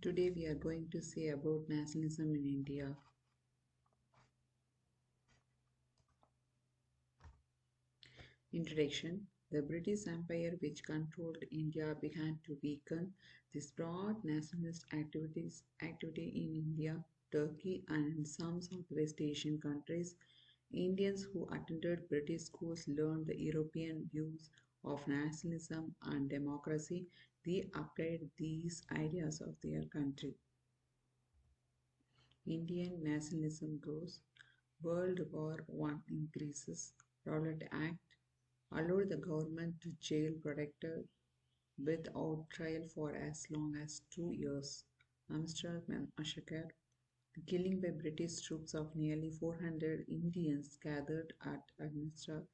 Today we are going to say about nationalism in India. Introduction. The British Empire, which controlled India, began to weaken. This brought nationalist activity in India, Turkey, and some Southwest Asian countries. Indians who attended British schools learned the European views of nationalism and democracy. They applied these ideas of their country. Indian nationalism grows. World War I increases. Rowlatt Act allowed the government to jail protectors without trial for as long as 2 years. Amstrad massacre. The killing by British troops of nearly 400 Indians gathered at Amstrad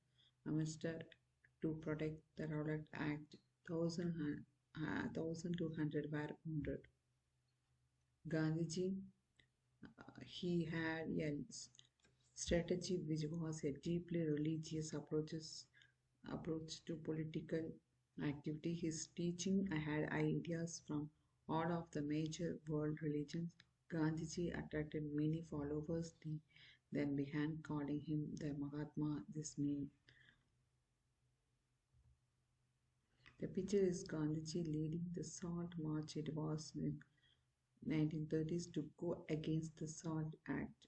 to protect the Rowlatt Act. 1,200 were wounded. Gandhiji, he had a strategy which was a deeply religious approach to political activity. His teaching had ideas from all of the major world religions. Gandhiji attracted many followers. They then began calling him the Mahatma. This means the picture is Gandhiji leading the Salt March. It was in 1930s to go against the Salt Act.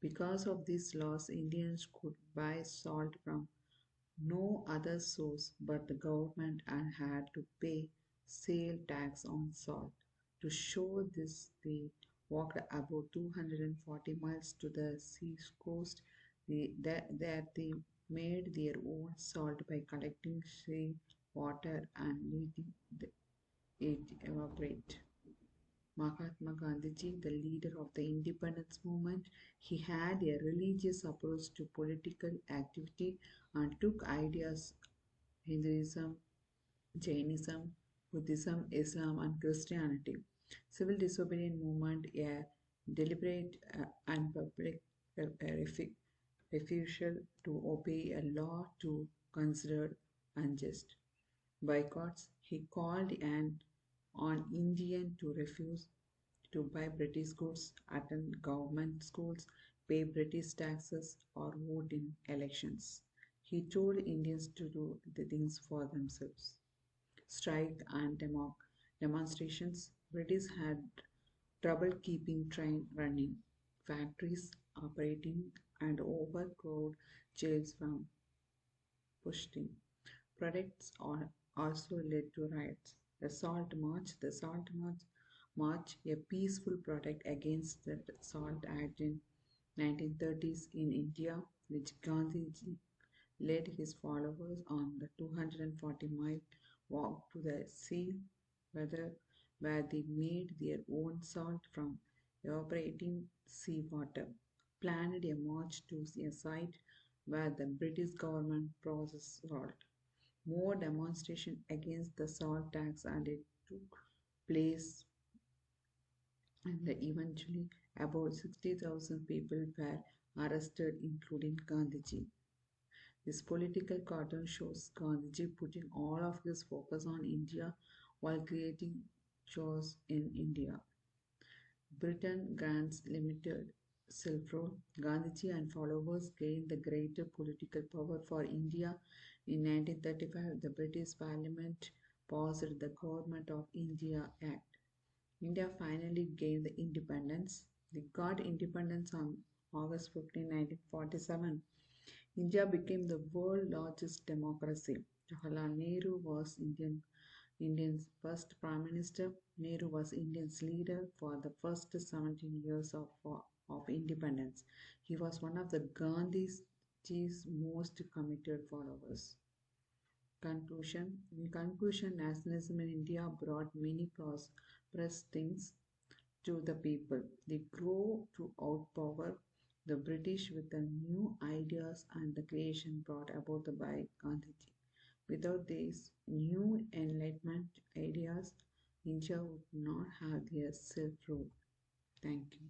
Because of these laws, Indians could buy salt from no other source but the government and had to pay sale tax on salt. To show this, they walked about 240 miles to the sea coast. That they made their own salt by collecting sea water and letting it evaporate. Mahatma Gandhiji, the leader of the independence movement, he had a religious approach to political activity and took ideas Hinduism, Jainism, Buddhism, Islam, and Christianity. Civil disobedience movement, a deliberate and public refusal to obey a law to considered unjust. Boycotts, he called on Indian to refuse to buy British goods, attend government schools, pay British taxes, or vote in elections. He told Indians to do the things for themselves. Strike and demonstrations. British had trouble keeping train running, factories operating, and overcrowded jails from pushing. Products are also led to riots. The Salt March, a peaceful protest against the Salt Act in 1930s in India, which Gandhiji led his followers on the 240-mile walk to the sea, where they made their own salt from evaporating seawater, planned a march to a site where the British government processed salt. More demonstration against the salt tax and it took place and eventually about 60,000 people were arrested including Gandhiji. This political cartoon shows Gandhiji putting all of his focus on India while creating chaos in India. Britain grants limited self-rule. Gandhiji and followers gained the greater political power for India. In 1935, the British Parliament passed the Government of India Act. India finally gained the independence. They got independence on August 15, 1947. India became the world's largest democracy. Jawaharlal Nehru was India's first Prime Minister. Nehru was India's leader for the first 17 years of independence. He was one of the Gandhiji's most committed followers. Conclusion. In conclusion, nationalism in India brought many prosperous things to the people. They grow to outpower the British with the new ideas and the creation brought about by Gandhiji. Without these new enlightenment ideas, India would not have their self-rule. Thank you.